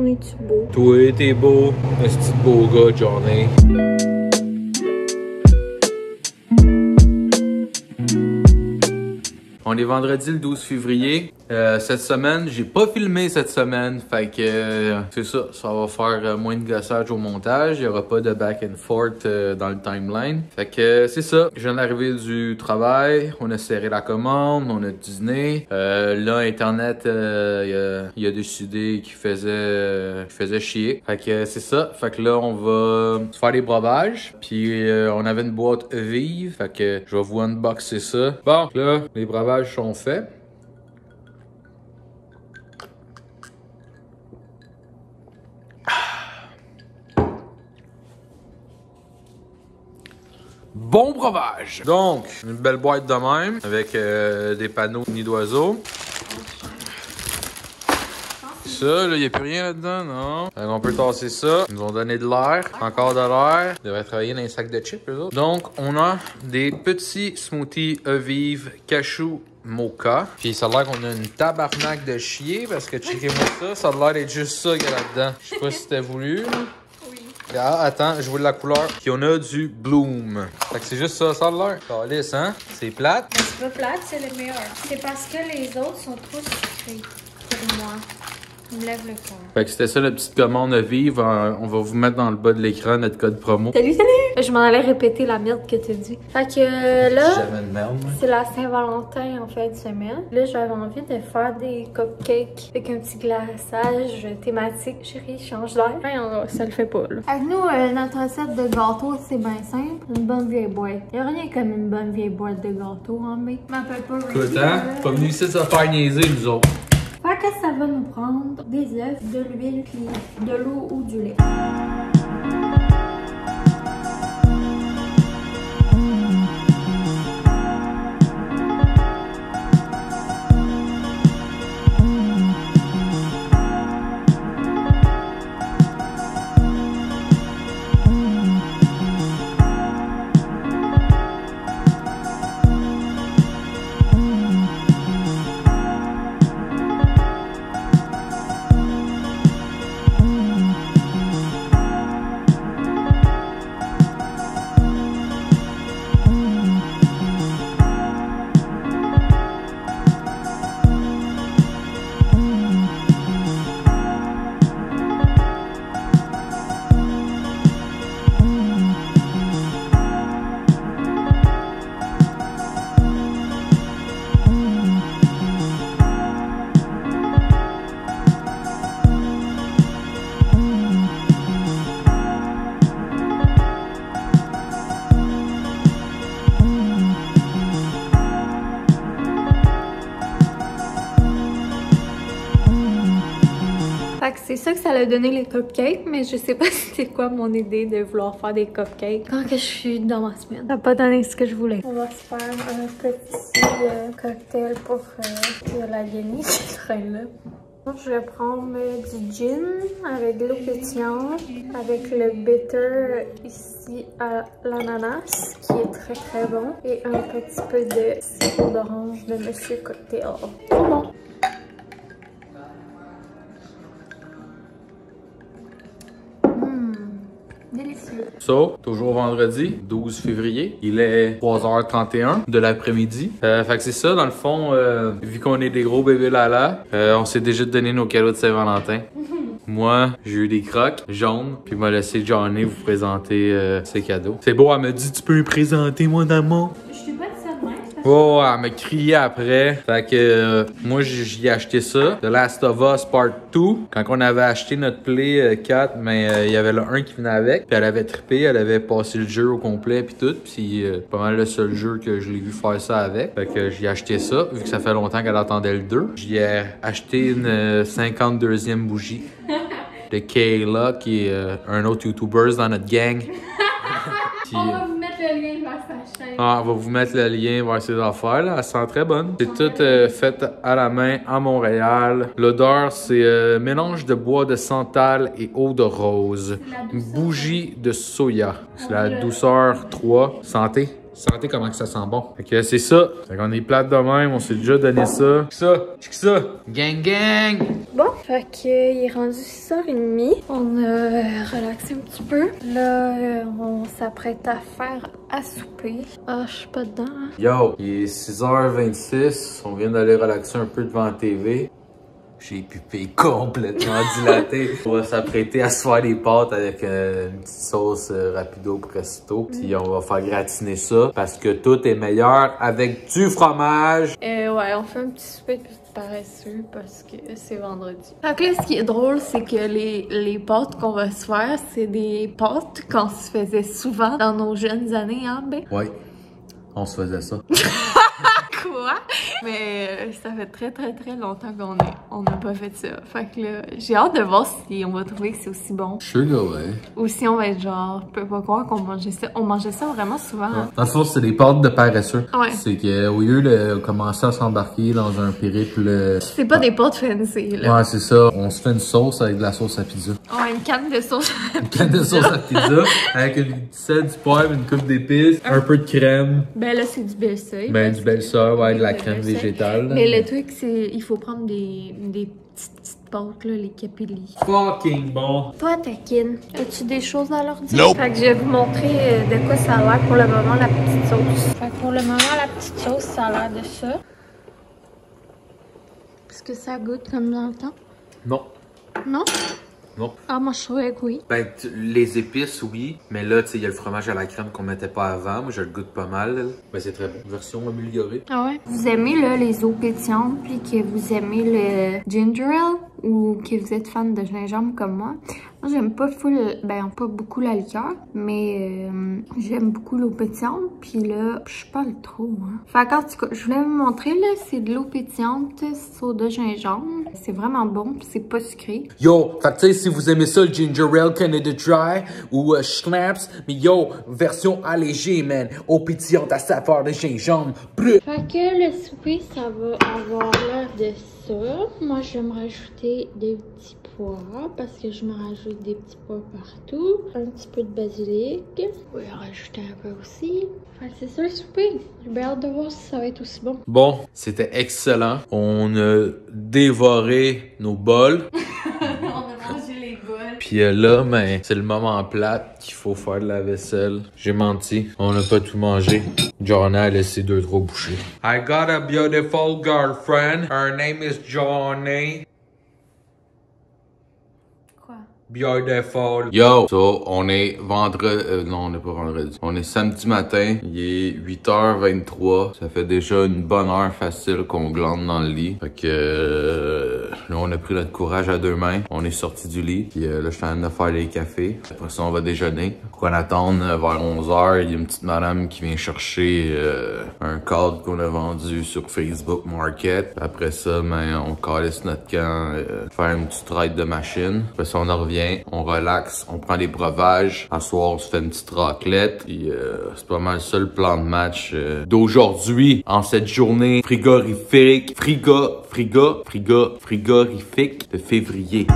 On est-tu beau? Toi, t'es beau. Un petit beau gars, Johnny. On est vendredi le 12 février. Cette semaine, j'ai pas filmé cette semaine. Fait que c'est ça. Ça va faire moins de gossage au montage. Il y aura pas de back and forth dans le timeline. Fait que c'est ça. Je viens d'arriver du travail. On a serré la commande. On a dîné. Là, Internet, il a décidé qu'il faisait chier. Fait que c'est ça. Fait que là, on va se faire des breuvages. Puis on avait une boîte vive. Fait que je vais vous unboxer ça. Bon, là, les breuvages sont faits. Bon breuvage! Donc, une belle boîte de même, avec des panneaux nid d'oiseaux. Ça, là, il n'y a plus rien là-dedans, non? On peut tasser ça. Ils nous ont donné de l'air. Encore de l'air. Ils devraient travailler dans un sac de chips, eux autres. Donc, on a des petits smoothies Evive Cashew Mocha. Puis ça a l'air qu'on a une tabarnak de chier, parce que checkez-moi ça. Ça a l'air d'être juste ça qu'il y a là-dedans. Je sais pas si c'était voulu. Ah, attends, je vois de la couleur. Puis on a du Bloom. Fait que c'est juste ça, ça a l'air. Calice, hein? C'est plate. Mais c'est pas plate, c'est le meilleur. C'est parce que les autres sont trop sucrés pour moi. Il me lève le cœur. Fait que c'était ça la petite commande à vivre. On va vous mettre dans le bas de l'écran notre code promo. Salut, salut! Je m'en allais répéter la merde que t'as dit. Fait que là, Jamais de merde, moi. c'est la Saint-Valentin en fin de semaine. Là, j'avais envie de faire des cupcakes avec un petit glaçage thématique. Chérie, change d'air. Ouais, ça le fait pas, là. Avec nous, notre recette de gâteau, c'est bien simple. Une bonne vieille boîte. Y'a rien comme une bonne vieille boîte de gâteau, hein, mais je m'appelle pas Ray. Écoute, hein? Pas venu ici se faire niaiser, nous autres. Fait que ça va nous prendre des œufs, de l'huile, puis de l'eau ou du lait. Fait que c'est ça que ça a donné les cupcakes, mais je sais pas c'était quoi mon idée de vouloir faire des cupcakes quand que je suis dans ma semaine. Ça n'a pas donné ce que je voulais. On va se faire un petit cocktail pour la Jenny qui traîne là. Je vais prendre du gin avec de l'eau pétillante, avec le bitter ici à l'ananas, qui est très très bon, et un petit peu de sirop d'orange de Monsieur Cocktail. Trop bon! Délicieux. So, toujours vendredi, 12 février. Il est 3h31 de l'après-midi. Fait que c'est ça, dans le fond, vu qu'on est des gros bébés lala, on s'est déjà donné nos cadeaux de Saint-Valentin. Moi, j'ai eu des crocs jaunes, puis m'a laissé Johnny vous présenter ses cadeaux. C'est beau, elle m'a dit, tu peux me présenter, mon amour? Je t'ai pas dit ça de même. Oh, elle m'a crié après. Fait que moi, j'y ai acheté ça. The Last of Us Part 2. Quand on avait acheté notre Play 4, mais il y avait le 1 qui venait avec. Puis elle avait trippé, elle avait passé le jeu au complet puis tout. Puis pas mal le seul jeu que je l'ai vu faire ça avec. Fait que j'y ai acheté ça, vu que ça fait longtemps qu'elle attendait le 2. J'y ai acheté une 52e bougie de Kayla, qui est un autre YouTuber dans notre gang. Puis, On va vous mettre le lien vers sa chaîne. on va vous mettre le lien vers ses affaires, là. Elle sent très bonne. C'est tout fait à la main à Montréal. L'odeur, c'est mélange de bois de santal et eau de rose. Une bougie de soya. C'est la douceur 3. Santé. Sentez comment que ça sent bon. Fait que c'est ça. Fait qu'on est plate de même, on s'est déjà donné ça. Check ça. Gang gang! Bon, fait que il est rendu 6h30. On a relaxé un petit peu. Là, on s'apprête à faire à souper. Ah, je suis pas dedans. Hein? Yo, il est 6h26. On vient d'aller relaxer un peu devant la TV. J'ai pupé complètement dilaté. On va s'apprêter à se faire des pâtes avec une petite sauce rapido presto. Puis on va faire gratiner ça parce que tout est meilleur avec du fromage. Ouais, on fait un petit souper de paresseux parce que c'est vendredi. Fait que là, ce qui est drôle, c'est que les pâtes qu'on va se faire, c'est des pâtes qu'on se faisait souvent dans nos jeunes années, hein, ben? Ouais, on se faisait ça. Quoi? Mais ça fait très longtemps qu'on n'a pas fait ça. Fait que là, j'ai hâte de voir si on va trouver que c'est aussi bon. Sugar, ouais. Ou si on va être genre, je peux pas croire qu'on mangeait ça. On mangeait ça vraiment souvent. Ouais. Hein? Dans le fond, c'est des pâtes de paresseux. Ouais. C'est qu'au lieu de commencer à s'embarquer dans un périple... C'est pas des pâtes fancy, là. Ouais, c'est ça. On se fait une sauce avec de la sauce à pizza. Ouais, une canne de sauce. Une canne de sauce à pizza avec du sel, du poivre, une coupe d'épices, un peu de crème. Ben là, c'est du bel seuil. Ben, du bel seuil, ouais, de la crème végétale. Mais le truc, c'est il faut prendre des petites pâtes, là, les capelli. Fucking bon. Toi, taquine, as-tu des choses à leur dire? Nope. Fait que je vais vous montrer de quoi ça a l'air pour le moment, la petite sauce. Fait que pour le moment, la petite sauce, ça a l'air de ça. Est-ce que ça goûte comme dans le temps? Non. Non? Non. Ah, moi, je trouvais que oui. Ben, les épices, oui. Mais là, tu sais, il y a le fromage à la crème qu'on mettait pas avant. Moi, je le goûte pas mal. Ben, c'est très bon. Version améliorée. Ah ouais? Vous aimez, là, les eaux pétillantes, puis que vous aimez le ginger ale, ou que vous êtes fan de gingembre comme moi? Moi, j'aime pas pas beaucoup la liqueur, mais j'aime beaucoup l'eau pétillante, puis là, je parle trop, hein. Fait qu'en tout cas, je voulais vous montrer, là, c'est de l'eau pétillante, soda gingembre. C'est vraiment bon, puis c'est pas sucré. Yo, fait que tu sais, si vous aimez ça, le ginger ale Canada Dry ou Schnapps, mais yo, version allégée, man. Eau pétillante à saveur de gingembre. Bleu. Fait que le souper, ça va avoir l'air de ça. Moi, je vais me rajouter des petits pois parce que je me rajoute des petits pois partout. Un petit peu de basilic. Je vais en rajouter un peu aussi. Fait que c'est ça le souper. J'ai bien hâte de voir si ça va être aussi bon. Bon, c'était excellent. On a dévoré nos bols. Puis là, ben, c'est le moment plate qu'il faut faire de la vaisselle. J'ai menti. On n'a pas tout mangé. Johnny a laissé 2-3 bouchées. I got a beautiful girlfriend. Her name is Johnny. Quoi? Beautiful. Yo! So, on est vendredi... non, on n'est pas vendredi. On est samedi matin. Il est 8h23. Ça fait déjà une bonne heure facile qu'on glande dans le lit. Fait que... là, on a pris notre courage à deux mains. On est sorti du lit. Puis là, je suis en train de faire des cafés. Après ça, on va déjeuner. Pour qu'on attende vers 11h, il y a une petite madame qui vient chercher un cadre qu'on a vendu sur Facebook Market. Après ça, ben, on calisse notre camp, faire une petite ride de machine. Après ça, on en revient. On relaxe, on prend des breuvages. À soir, on se fait une petite raclette. Puis c'est pas mal ça le plan de match d'aujourd'hui. En cette journée frigorifique, frigorifique de février.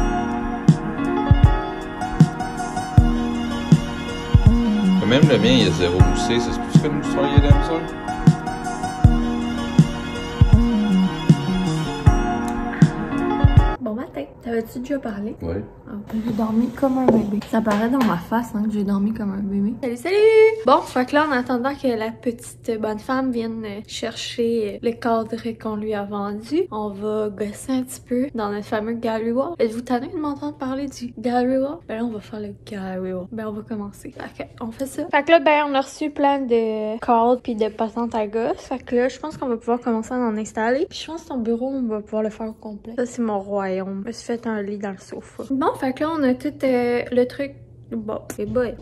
Même le mien, il est zéro moussé. Ça se peut que nous soyez là, ça? Bon matin. T'avais-tu déjà parlé? Oui. J'ai dormi comme un bébé. Ça paraît dans ma face hein, que j'ai dormi comme un bébé. Salut, salut! Bon, fait que là, en attendant que la petite bonne femme vienne chercher le cadre qu'on lui a vendu, on va gosser un petit peu dans notre fameux gallery wall. Êtes-vous tanné de m'entendre parler du gallery wall? Ben là, on va faire le gallery wall. Ben, on va commencer. Ok, on fait ça. Fait que là, ben, on a reçu plein de cadres pis de patentes à gosse. Fait que là, je pense qu'on va pouvoir commencer à en installer. Puis je pense que ton bureau, on va pouvoir le faire au complet. Ça, c'est mon royaume. Je me suis fait un lit dans le sofa. Bon, fait que là, on a tout le truc. Bon, c'est bon.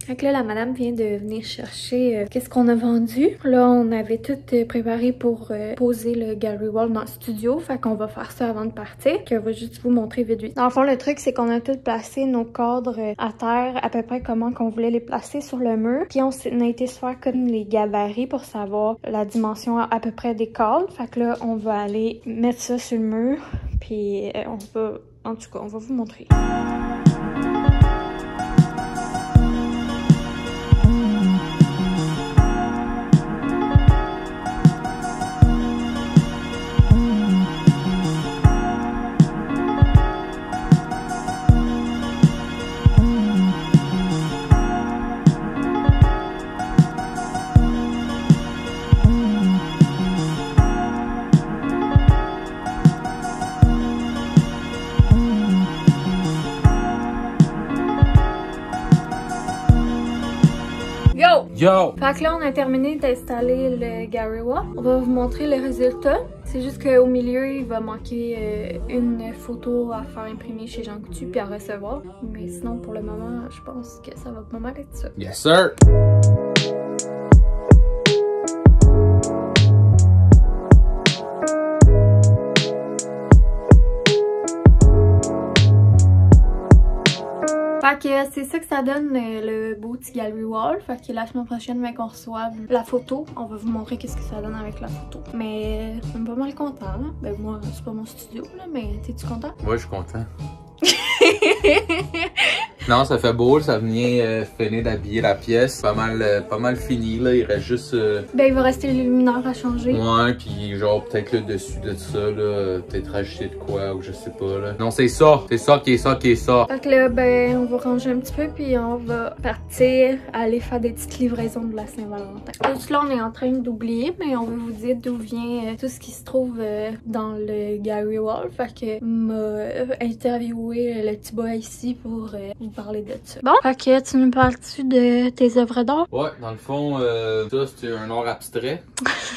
Fait que là, la madame vient de venir chercher qu'est-ce qu'on a vendu. Là, on avait tout préparé pour poser le gallery wall dans le studio. Fait qu'on va faire ça avant de partir. Que je vais juste vous montrer vite vite. Dans le fond, le truc, c'est qu'on a tout placé nos cadres à terre à peu près comment qu'on voulait les placer sur le mur. Puis on a été se faire comme les gabarits pour savoir la dimension à peu près des cadres. Fait que là, on va aller mettre ça sur le mur. Puis on va... En tout cas, on va vous montrer. Yo! Fait que là, on a terminé d'installer le Gary Wall. On va vous montrer les résultats. C'est juste qu'au milieu, il va manquer une photo à faire imprimer chez Jean Coutu puis à recevoir. Mais sinon, pour le moment, je pense que ça va pas mal être ça. Yes, sir! Fait que c'est ça que ça donne le beau petit gallery wall. Fait que la semaine prochaine, mais qu'on reçoive la photo, on va vous montrer qu'est-ce que ça donne avec la photo. Mais je suis pas mal content, là. Ben moi, c'est pas mon studio, là, mais t'es-tu content? Ouais, je suis content. Non, ça fait beau, ça vient finir d'habiller la pièce. Pas mal fini, là. Il reste juste... Ben, il va rester le luminaire à changer. Ouais, puis genre peut-être le dessus de ça, là, peut-être rajouter de quoi ou je sais pas, là. Non, c'est ça qui est ça. Fait que là, ben, on va ranger un petit peu puis on va partir aller faire des petites livraisons de la Saint-Valentin. Juste là, on est en train d'oublier, mais on va vous dire d'où vient tout ce qui se trouve dans le Gary Wall. Fait que m'a interviewé le petit boy ici pour vous parler de ça. Bon, fait que tu nous parles-tu de tes œuvres d'art? Ouais, dans le fond, ça c'est un art abstrait.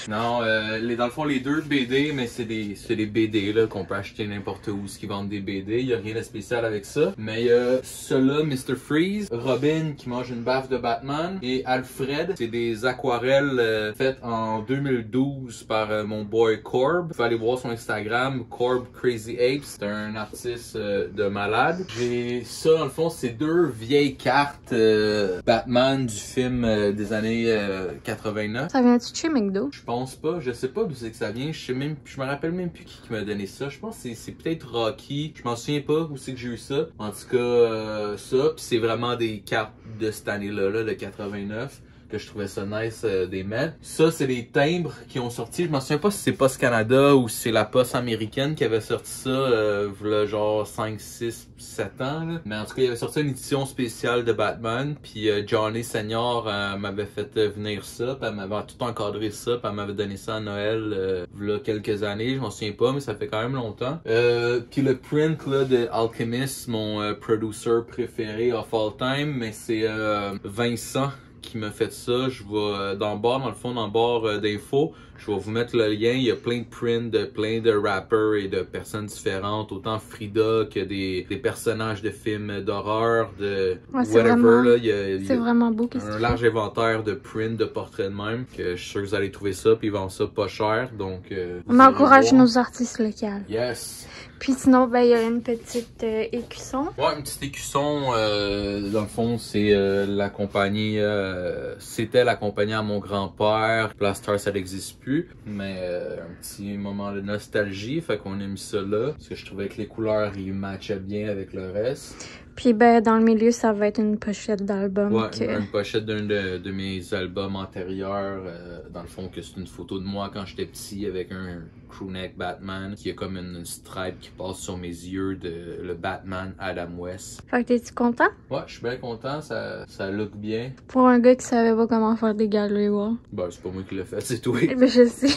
Non, dans le fond, les deux BD, mais c'est des BD là qu'on peut acheter n'importe où, ce qui vendent des BD. Il y a rien de spécial avec ça. Mais il y a ceux-là, Mr. Freeze, Robin qui mange une baffe de Batman et Alfred. C'est des aquarelles faites en 2012 par mon boy Corb. Vous pouvez aller voir son Instagram, Corb Crazy Apes. C'est un artiste de malade. J'ai ça, dans le fond, c'est deux vieilles cartes Batman du film des années 89. Ça vient-tu de chez McDo? Je pense pas, je sais pas d'où c'est que ça vient, je me rappelle même plus qui m'a donné ça. Je pense que c'est peut-être Rocky, je m'en souviens pas où c'est que j'ai eu ça. En tout cas, ça, pis c'est vraiment des cartes de cette année-là, le 89. Que je trouvais ça nice des mettre. Ça, c'est des timbres qui ont sorti. Je m'en souviens pas si c'est Post Canada ou si c'est la Poste américaine qui avait sorti ça v'là genre 5, 6, 7 ans. Là. Mais en tout cas, il avait sorti une édition spéciale de Batman. Puis Johnny Senior m'avait fait venir ça. Puis elle m'avait tout encadré ça. Puis elle m'avait donné ça à Noël v'là quelques années. Je m'en souviens pas, mais ça fait quand même longtemps. Puis le print là, de Alchemist, mon producer préféré of all time. Mais c'est Vincent qui m'a fait ça. Je vais dans le bar, dans le fond, dans le bar d'infos, je vais vous mettre le lien. Il y a plein de prints de plein de rappers et de personnes différentes, autant Frida que des personnages de films d'horreur, de whatever. C'est vraiment beau. Un large inventaire de prints, de portraits de même, que je suis sûr que vous allez trouver ça, puis ils vendent ça pas cher, donc... on encourage nos artistes locaux. Yes! Puis sinon, ben, il y a une petite écusson. Ouais, une petite écusson, dans le fond, c'est la compagnie, c'était la compagnie à mon grand-père. Blaster, ça n'existe plus, mais un petit moment de nostalgie, fait qu'on a mis ça là, parce que je trouvais que les couleurs, ils matchaient bien avec le reste. Puis ben, dans le milieu, ça va être une pochette d'album. Ouais, une pochette d'un de mes albums antérieurs, dans le fond, que c'est une photo de moi quand j'étais petit avec un crewneck Batman, qui a comme une stripe qui passe sur mes yeux de le Batman Adam West. Fait que t'es-tu content? Ouais, je suis bien content, ça look bien. Pour un gars qui savait pas comment faire des gallery walls. Ben, c'est pas moi qui l'ai fait, c'est toi. Ben, je sais.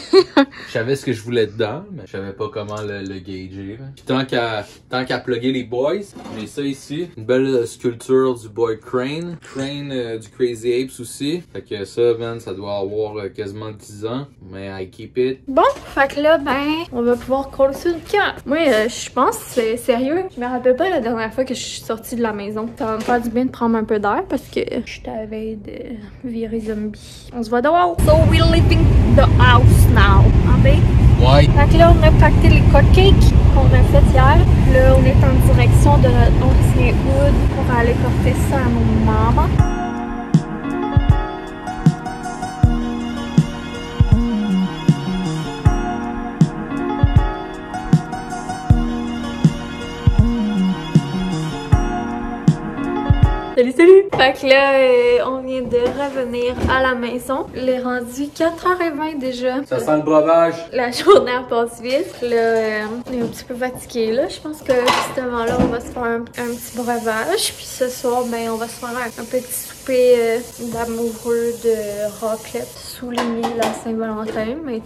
Je savais ce que je voulais dedans, mais je savais pas comment le gager. Puis tant qu'à plugger les boys, j'ai ça ici. Une belle sculpture du boy Crane. Crane du Crazy Apes aussi. Fait que ça, man, ça doit avoir quasiment 10 ans. Mais I keep it. Bon, fait que là, ben, on va pouvoir coller sur le camp. Moi, je pense que c'est sérieux. Je me rappelle pas la dernière fois que je suis sortie de la maison. Ça va me faire du bien de prendre un peu d'air parce que j'étais à la veille de virer zombie. On se voit dehors. So we're leaving the house now. Ah ben? Ouais. Fait que là, on a pacté les cupcakes qu'on a fait hier. Là, on est en direction de notre ancien hood pour aller porter ça à nos mamans. Salut! Fait que là, on vient de revenir à la maison. Il est rendu 4h20 déjà. Ça sent le breuvage. La journée passe vite. Là, on est un petit peu fatigué là. Je pense que justement là, on va se faire un petit breuvage. Puis ce soir, ben, on va se faire un petit souper d'amoureux de raclette sous les de la Saint-Valentin. Mais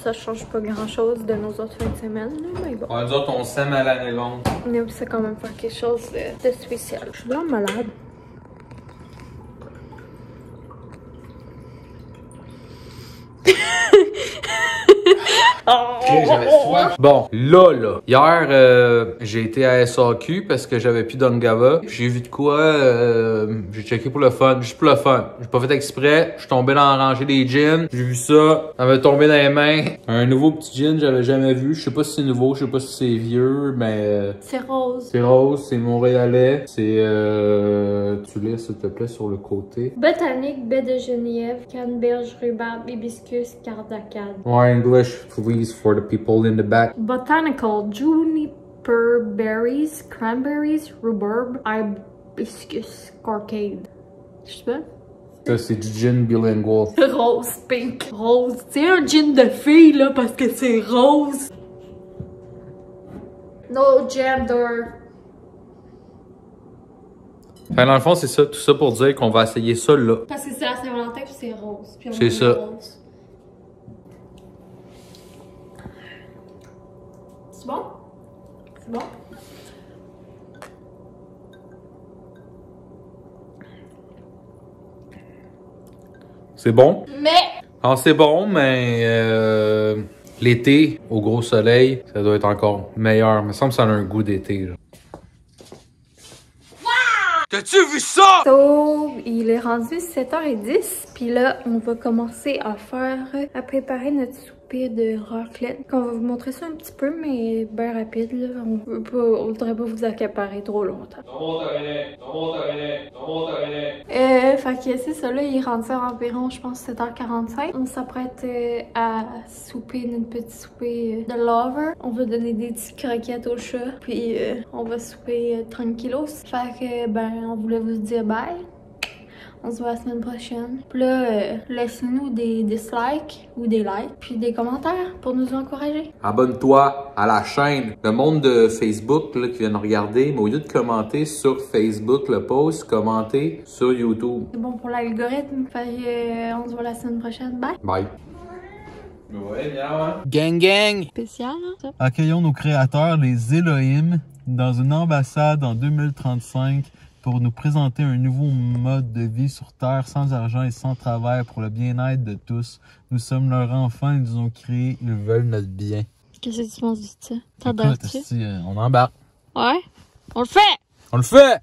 ça change pas grand-chose de nos autres fins de semaine. Là, mais bon. Ouais, nous autres, on s'aime à l'année longue. On aime ça quand même faire quelque chose de spécial. Je suis vraiment malade. J'avais soif. Bon, là. Hier, j'ai été à SAQ parce que j'avais plus d'Ungava. J'ai vu de quoi, j'ai checké pour le fun, juste pour le fun. J'ai pas fait exprès, je suis tombé dans la rangée des jeans. J'ai vu ça, ça m'avait tombé dans les mains. Un nouveau petit jean, j'avais jamais vu. Je sais pas si c'est nouveau, je sais pas si c'est vieux, mais... C'est rose. C'est rose, c'est montréalais. C'est, tu lis s'il te plaît sur le côté. Botanique, baie de Genève, canneberge, rhubarbe, hibiscus, cardacade. More English, please, for the people in the back. Botanical, juniper berries, cranberries, rhubarbe, hibiscus, corcade. Je sais pas. Ça, c'est du gin bilingual. Rose, pink, rose. C'est un gin de fille, là, parce que c'est rose. No gender. Fait, dans le fond, c'est ça, tout ça pour dire qu'on va essayer ça là. Parce que c'est la Saint-Valentin puis c'est rose. C'est ça. Rose. C'est bon? C'est bon? C'est bon? Mais... Alors, c'est bon, mais l'été, au gros soleil, ça doit être encore meilleur. Il me semble que ça a un goût d'été. T'as-tu vu ça? So, il est rendu 7h10, puis là, on va commencer à préparer notre souper de raclette. On va vous montrer ça un petit peu, mais bien rapide, là. On voudrait pas vous accaparer trop longtemps. Fait que c'est ça, là, il est rendu à environ, je pense, 7h45. On s'apprête à souper notre petit souper de lover. On va donner des petites croquettes au chat, puis on va souper tranquillos. Fait que, ben, on voulait vous dire bye. On se voit la semaine prochaine. Puis là, laissez-nous des dislikes ou des likes, puis des commentaires pour nous encourager. Abonne-toi à la chaîne. Le monde de Facebook là, qui vient de regarder, mais au lieu de commenter sur Facebook le post, commentez sur YouTube. C'est bon pour l'algorithme. Fait que, on se voit la semaine prochaine. Bye! Bye! Ouais, bien, hein? Gang gang! Spécial, hein, ça? Accueillons nos créateurs, les Elohim, dans une ambassade en 2035 pour nous présenter un nouveau mode de vie sur Terre sans argent et sans travail pour le bien-être de tous. Nous sommes leurs enfants, ils nous ont créés, ils veulent notre bien. Qu'est-ce que tu penses de ça? Écoute, on embarque. Ouais? On le fait! On le fait!